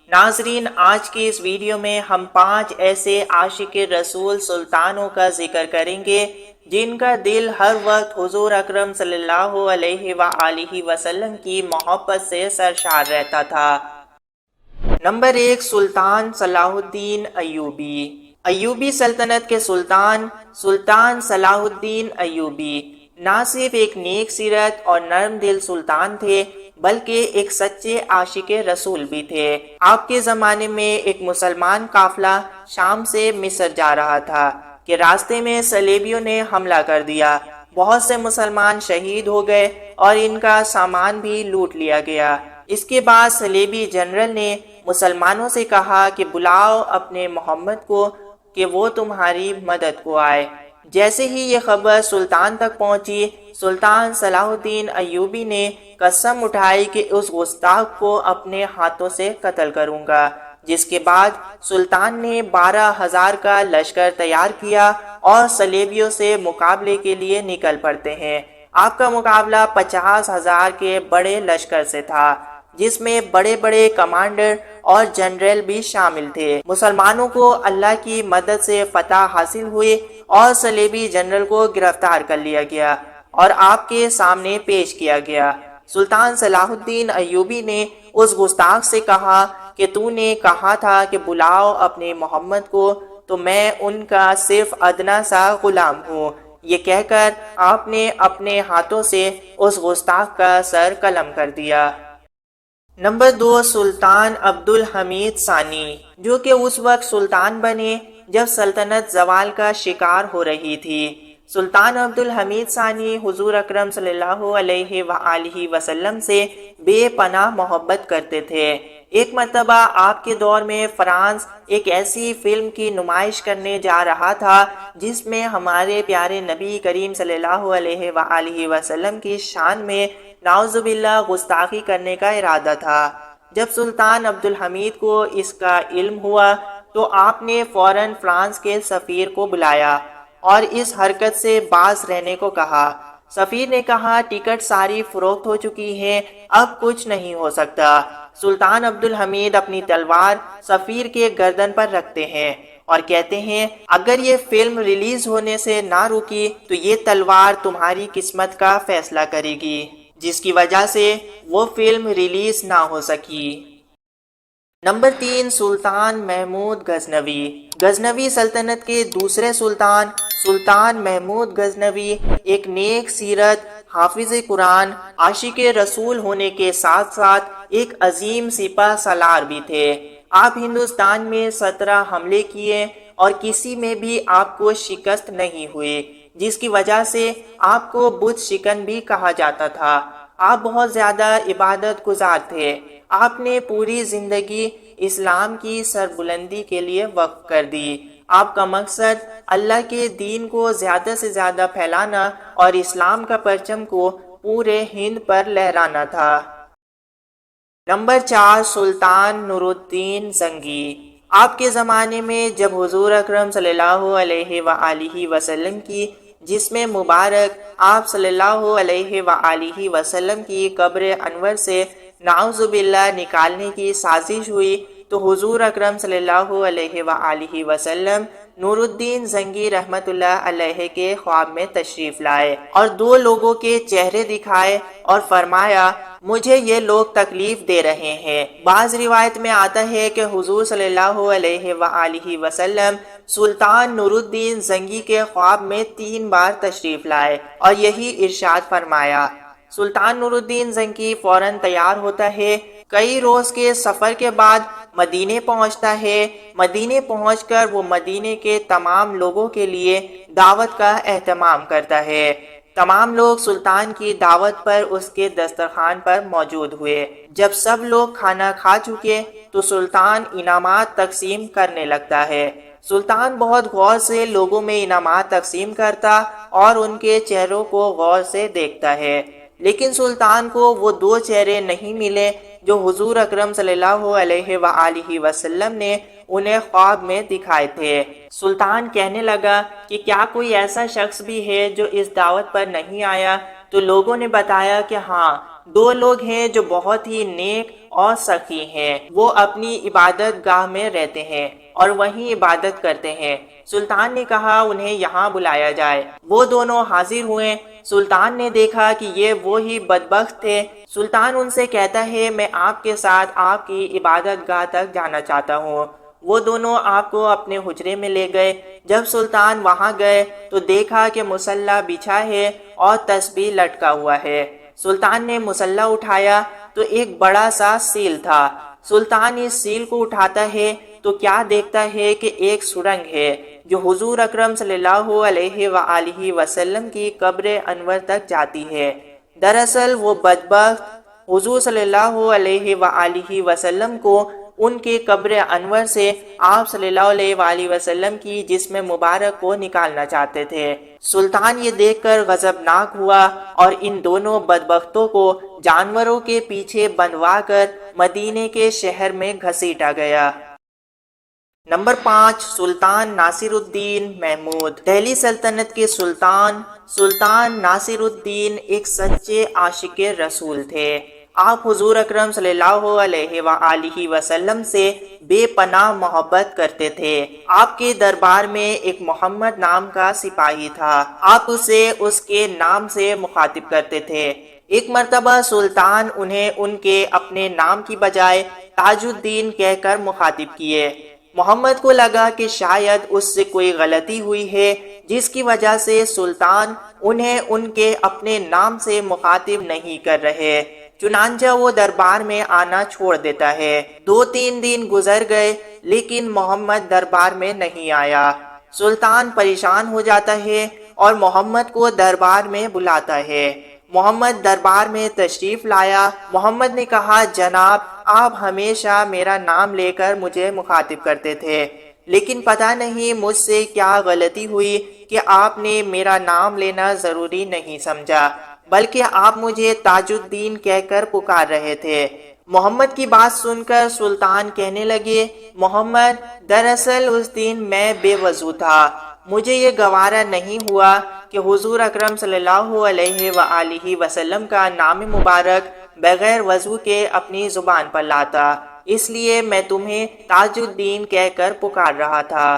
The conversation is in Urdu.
ناظرین، آج کی اس ویڈیو میں ہم 5 ایسے عاشق رسول سلطانوں کا ذکر کریں گے جن کا دل ہر وقت حضور اکرم صلی اللہ علیہ وآلہ وسلم کی محبت سے سرشار رہتا تھا۔ نمبر 1، سلطان صلاح الدین ایوبی۔ ایوبی سلطنت کے سلطان صلاح الدین ایوبی نہ صرف ایک نیک سیرت اور نرم دل سلطان تھے بلکہ ایک سچے عاشق رسول بھی تھے۔ آپ کے زمانے میں ایک مسلمان قافلہ شام سے مصر جا رہا تھا کہ راستے میں صلیبیوں نے حملہ کر دیا۔ بہت سے مسلمان شہید ہو گئے اور ان کا سامان بھی لوٹ لیا گیا۔ اس کے بعد صلیبی جنرل نے مسلمانوں سے کہا کہ بلاؤ اپنے محمد کو کہ وہ تمہاری مدد کو آئے۔ جیسے ہی یہ خبر سلطان تک پہنچی، سلطان صلاح الدین ایوبی نے قسم اٹھائی کہ اس گستاخ کو اپنے ہاتھوں سے قتل کروں گا، جس کے بعد سلطان نے 12,000 کا لشکر تیار کیا اور صلیبیوں سے مقابلے کے لیے نکل پڑتے ہیں۔ آپ کا مقابلہ 50,000 کے بڑے لشکر سے تھا، جس میں بڑے بڑے کمانڈر اور جنرل بھی شامل تھے۔ مسلمانوں کو اللہ کی مدد سے فتح حاصل ہوئی اور صلیبی جنرل کو گرفتار کر لیا گیا اور آپ کے سامنے پیش کیا گیا۔ سلطان صلاح الدین ایوبی نے اس گستاخ سے کہا کہ تو نے کہا تھا کہ بلاؤ اپنے محمد کو، تو میں ان کا صرف ادنا سا غلام ہوں۔ یہ کہہ کر آپ نے اپنے ہاتھوں سے اس گستاخ کا سر قلم کر دیا۔ نمبر 2، سلطان عبدالحمید ثانی، جو کہ اس وقت سلطان بنے جب سلطنت زوال کا شکار ہو رہی تھی۔ سلطان عبدالحمید ثانی حضور اکرم صلی اللہ علیہ وآلہ وسلم سے بے پناہ محبت کرتے تھے۔ ایک مرتبہ آپ کے دور میں فرانس ایک ایسی فلم کی نمائش کرنے جا رہا تھا جس میں ہمارے پیارے نبی کریم صلی اللہ علیہ وآلہ وسلم کی شان میں نعوذ باللہ گستاخی کرنے کا ارادہ تھا۔ جب سلطان عبدالحمید کو اس کا علم ہوا تو آپ نے فوراً فرانس کے سفیر کو بلایا اور اس حرکت سے باز رہنے کو کہا۔ سفیر نے کہا ٹکٹ ساری فروخت ہو چکی ہیں، اب کچھ نہیں ہو سکتا۔ سلطان عبدالحمید اپنی تلوار سفیر کے گردن پر رکھتے ہیں اور کہتے ہیں اگر یہ فلم ریلیز ہونے سے نہ رکی تو یہ تلوار تمہاری قسمت کا فیصلہ کرے گی، جس کی وجہ سے وہ فلم ریلیز نہ ہو سکی۔ نمبر 3، سلطان محمود غزنوی۔ غزنوی سلطنت کے دوسرے سلطان محمود غزنوی ایک نیک سیرت، حافظ قرآن، عاشق رسول ہونے کے ساتھ ساتھ ایک عظیم سپہ سالار بھی تھے۔ آپ ہندوستان میں 17 حملے کیے اور کسی میں بھی آپ کو شکست نہیں ہوئی، جس کی وجہ سے آپ کو بت شکن بھی کہا جاتا تھا۔ آپ بہت زیادہ عبادت گزار تھے۔ آپ نے پوری زندگی اسلام کی سربلندی کے لیے وقف کر دی۔ آپ کا مقصد اللہ کے دین کو زیادہ سے زیادہ پھیلانا اور اسلام کا پرچم کو پورے ہند پر لہرانا تھا۔ نمبر 4، سلطان نور الدین زنگی۔ آپ کے زمانے میں جب حضور اکرم صلی اللہ علیہ وآلہ وسلم کی جسم مبارک آپ صلی اللہ علیہ وآلہ وسلم کی قبر انور سے نعوذ باللہ نکالنے کی سازش ہوئی تو حضور اکرم صلی اللہ علیہ وآلہ وسلم نور الدین زنگی رحمت اللہ علیہ کے خواب میں تشریف لائے اور 2 لوگوں کے چہرے دکھائے اور فرمایا مجھے یہ لوگ تکلیف دے رہے ہیں۔ بعض روایت میں آتا ہے کہ حضور صلی اللہ علیہ وآلہ وسلم سلطان نور الدین زنگی کے خواب میں 3 بار تشریف لائے اور یہی ارشاد فرمایا۔ سلطان نور الدین زنگی فوراً تیار ہوتا ہے، کئی روز کے سفر کے بعد مدینے پہنچتا ہے۔ مدینے پہنچ کر وہ مدینے کے تمام لوگوں کے لیے دعوت کا اہتمام کرتا ہے۔ تمام لوگ سلطان کی دعوت پر اس کے دسترخوان پر موجود ہوئے۔ جب سب لوگ کھانا کھا چکے تو سلطان انعامات تقسیم کرنے لگتا ہے۔ سلطان بہت غور سے لوگوں میں انعامات تقسیم کرتا اور ان کے چہروں کو غور سے دیکھتا ہے، لیکن سلطان کو وہ 2 چہرے نہیں ملے جو حضور اکرم صلی اللہ علیہ وآلہ وسلم نے انہیں خواب میں دکھائے تھے۔ سلطان کہنے لگا کہ کیا کوئی ایسا شخص بھی ہے جو اس دعوت پر نہیں آیا؟ تو لوگوں نے بتایا کہ ہاں 2 لوگ ہیں جو بہت ہی نیک اور سخی ہیں، وہ اپنی عبادت گاہ میں رہتے ہیں اور وہیں عبادت کرتے ہیں۔ سلطان نے کہا انہیں یہاں بلایا جائے۔ وہ دونوں حاضر ہوئے۔ سلطان نے دیکھا کہ یہ وہی بدبخت تھے۔ سلطان ان سے کہتا ہے میں آپ کے ساتھ آپ کی عبادت گاہ تک جانا چاہتا ہوں۔ وہ دونوں آپ کو اپنے حجرے میں لے گئے۔ جب سلطان وہاں گئے تو دیکھا کہ مصلی بچھا ہے اور تسبیح لٹکا ہوا ہے۔ سلطان نے مصلی اٹھایا تو ایک بڑا سا سیل تھا۔ سلطان اس سیل کو اٹھاتا ہے تو کیا دیکھتا ہے کہ ایک سرنگ ہے جو حضور اکرم صلی اللہ علیہ وآلہ وسلم کی قبر انور تک جاتی ہے۔ دراصل وہ بدبخت حضور صلی اللہ علیہ وآلہ وسلم کو ان کے قبر انور سے آپ صلی اللہ علیہ وآلہ وسلم کی جسم مبارک کو نکالنا چاہتے تھے۔ سلطان یہ دیکھ کر غضبناک ہوا اور ان دونوں بدبختوں کو جانوروں کے پیچھے بندھوا کر مدینے کے شہر میں گھسیٹا گیا۔ نمبر 5، سلطان ناصر الدین محمود۔ دہلی سلطنت کے سلطان ناصر الدین ایک سچے عاشق رسول تھے۔ آپ حضور اکرم صلی اللہ علیہ وآلہ وسلم سے بے پناہ محبت کرتے تھے۔ آپ کے دربار میں ایک محمد نام کا سپاہی تھا۔ آپ اسے اس کے نام سے مخاطب کرتے تھے۔ ایک مرتبہ سلطان انہیں ان کے اپنے نام کی بجائے تاج الدین کہہ کر مخاطب کیے۔ محمد کو لگا کہ شاید اس سے کوئی غلطی ہوئی ہے جس کی وجہ سے سلطان انہیں ان کے اپنے نام سے مخاطب نہیں کر رہے۔ چنانچہ وہ دربار میں آنا چھوڑ دیتا ہے۔ 2-3 دن گزر گئے لیکن محمد دربار میں نہیں آیا۔ سلطان پریشان ہو جاتا ہے اور محمد کو دربار میں بلاتا ہے۔ محمد دربار میں تشریف لایا۔ محمد نے کہا جناب آپ ہمیشہ میرا نام لے کر مجھے مخاطب کرتے تھے، لیکن پتہ نہیں مجھ سے کیا غلطی ہوئی کہ آپ نے میرا نام لینا ضروری نہیں سمجھا، بلکہ آپ مجھے تاج الدین کہہ کر پکار رہے تھے۔ محمد کی بات سن کر سلطان کہنے لگے محمد دراصل اس دن میں بے وضو تھا، مجھے یہ گوارا نہیں ہوا کہ حضور اکرم صلی اللہ علیہ وآلہ وسلم کا نام مبارک بغیر وضو کے اپنی زبان پر لاتا، اس لیے میں تمہیں تاج الدین کہہ کر پکار رہا تھا۔